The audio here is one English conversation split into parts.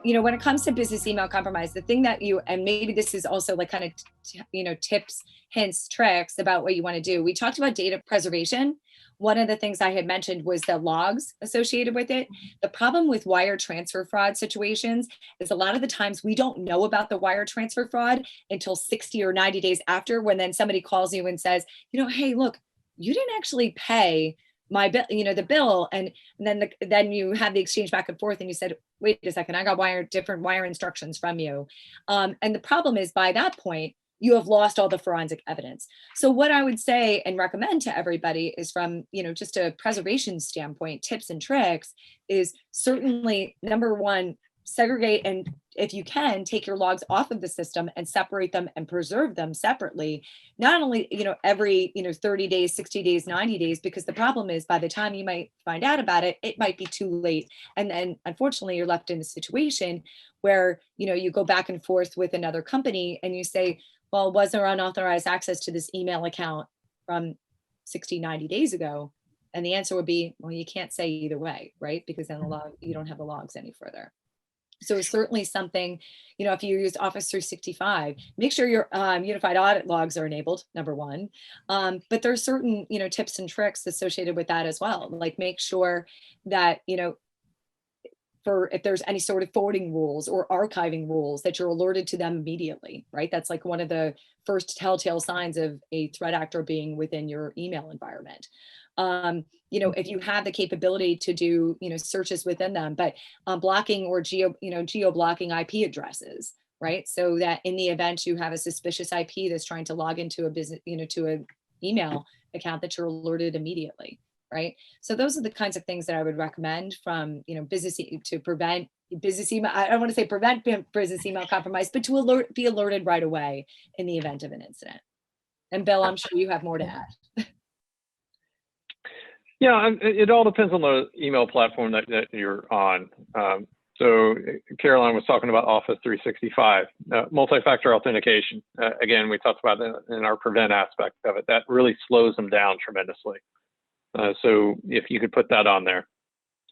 when it comes to business email compromise, the thing that and maybe this is also like kind of, tips, hints, tricks about what you want to do. We talked about data preservation. One of the things I had mentioned was the logs associated with it. The problem with wire transfer fraud situations is a lot of the times we don't know about the wire transfer fraud until 60 or 90 days after, when then somebody calls you and says, hey, look, you didn't actually pay my bill, the bill. And then you have the exchange back and forth and you said, wait a second, I got different wire instructions from you. And the problem is, by that point, you have lost all the forensic evidence. So what I would say and recommend to everybody is, from, just a preservation standpoint, tips and tricks is certainly, number one, segregate, and if you can, take your logs off of the system and separate them and preserve them separately. Not only, every, 30 days, 60 days, 90 days, because the problem is, by the time you might find out about it, it might be too late. And then unfortunately, you're left in a situation where, you go back and forth with another company and you say, well, was there unauthorized access to this email account from 60, 90 days ago? And the answer would be, well, you can't say either way, right? Because then you don't have the logs any further. So it's certainly something, if you use Office 365, make sure your unified audit logs are enabled, number one. But there's certain, tips and tricks associated with that as well. Like, make sure that, for if there's any sort of forwarding rules or archiving rules, that you're alerted to them immediately, right? That's like one of the first telltale signs of a threat actor being within your email environment. If you have the capability to do, searches within them, but blocking or geo-blocking IP addresses, right? So that in the event you have a suspicious IP that's trying to log into a business, to an email account, that you're alerted immediately, right? So those are the kinds of things that I would recommend from, business to prevent business email. I don't want to say prevent business email compromise, but to be alerted right away in the event of an incident. And Bill, I'm sure you have more to add. Yeah, it all depends on the email platform that you're on. So Caroline was talking about Office 365, multi-factor authentication. Again, we talked about that in our prevent aspect of it. That really slows them down tremendously. So if you could put that on there.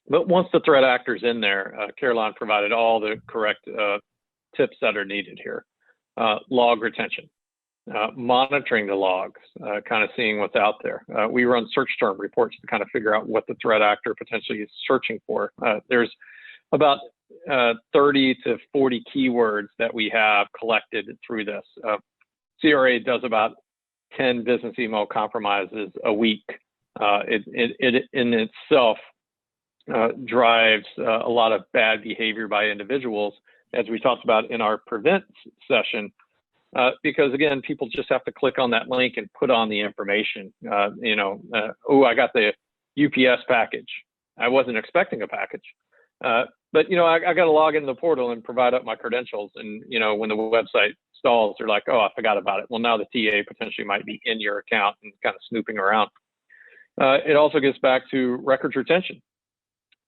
But once the threat actor's in there, Caroline provided all the correct tips that are needed here. Log retention. Monitoring the logs, kind of seeing what's out there. We run search term reports to kind of figure out what the threat actor potentially is searching for. There's about 30 to 40 keywords that we have collected through this. CRA does about 10 business email compromises a week. It in itself drives a lot of bad behavior by individuals, as we talked about in our prevent session. Because again, people just have to click on that link and put on the information. Oh, I got the UPS package. I wasn't expecting a package, but I got to log into the portal and provide up my credentials. And when the website stalls, they're like, oh, I forgot about it. Well, now the TA potentially might be in your account and kind of snooping around. It also gets back to records retention.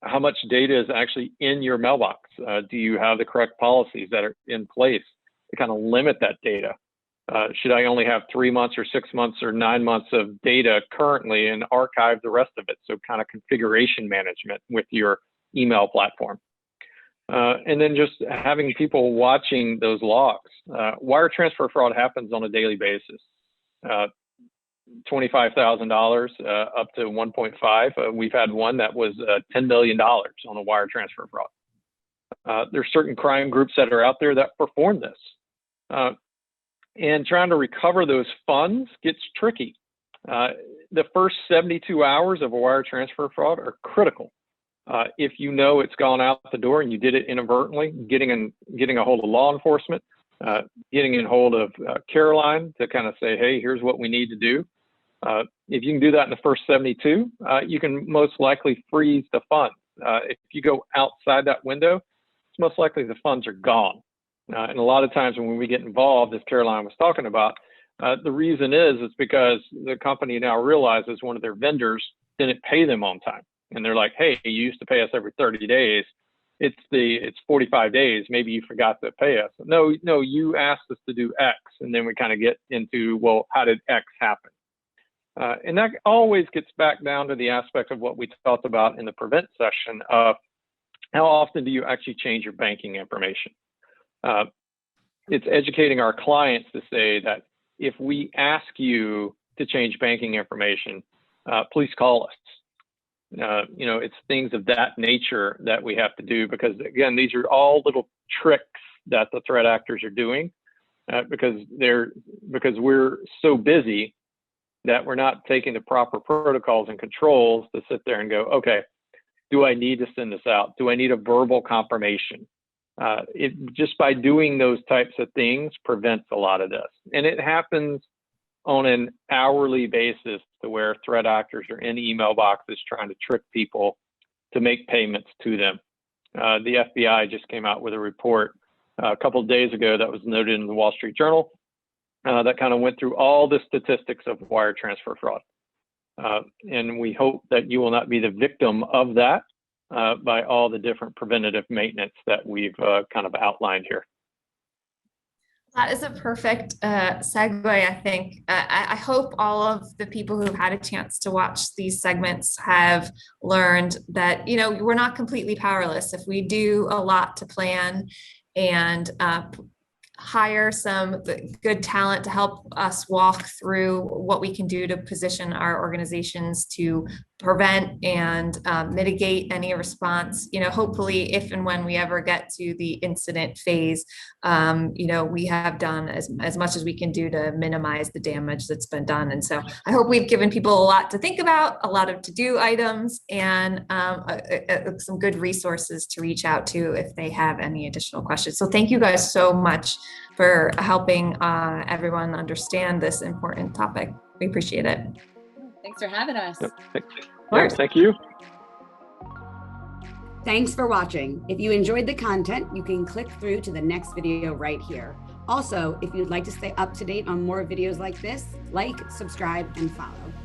How much data is actually in your mailbox? Do you have the correct policies that are in place to kind of limit that data? Should I only have 3 months or 6 months or 9 months of data currently and archive the rest of it? So kind of configuration management with your email platform. And then just having people watching those logs. Wire transfer fraud happens on a daily basis. $25,000 up to 1.5. We've had one that was $10 million on a wire transfer fraud. There's certain crime groups that are out there that perform this. And trying to recover those funds gets tricky. The first 72 hours of a wire transfer fraud are critical. If you know it's gone out the door and you did it inadvertently, getting a hold of law enforcement, getting in hold of Caroline to kind of say, hey, here's what we need to do. If you can do that in the first 72, you can most likely freeze the funds. If you go outside that window, it's most likely the funds are gone. And a lot of times when we get involved, as Caroline was talking about, the reason is because the company now realizes one of their vendors didn't pay them on time. And they're like, hey, you used to pay us every 30 days. It's 45 days. Maybe you forgot to pay us. No, you asked us to do X. And then we kind of get into, well, how did X happen? And that always gets back down to the aspect of what we talked about in the prevent session of how often do you actually change your banking information? It's educating our clients to say that if we ask you to change banking information, please call us. It's things of that nature that we have to do, because again, these are all little tricks that the threat actors are doing, because we're so busy that we're not taking the proper protocols and controls to sit there and go, okay, do I need to send this out? Do I need a verbal confirmation? Just by doing those types of things prevents a lot of this. And it happens on an hourly basis, to where threat actors are in email boxes trying to trick people to make payments to them. The FBI just came out with a report a couple of days ago that was noted in the Wall Street Journal that kind of went through all the statistics of wire transfer fraud. And we hope that you will not be the victim of that by all the different preventative maintenance that we've kind of outlined here. That is a perfect segue, I think. I hope all of the people who've had a chance to watch these segments have learned that, we're not completely powerless. If we do a lot to plan and hire some good talent to help us walk through what we can do to position our organizations to prevent and mitigate any response, hopefully if and when we ever get to the incident phase, we have done as much as we can do to minimize the damage that's been done. And so I hope we've given people a lot to think about, a lot of to-do items, and some good resources to reach out to if they have any additional questions. So thank you guys so much for helping everyone understand this important topic. We appreciate it. Thanks for having us. Thank you. Thanks for watching. If you enjoyed the content, you can click through to the next video right here. Also, if you'd like to stay up to date on more videos like this, like, subscribe, and follow.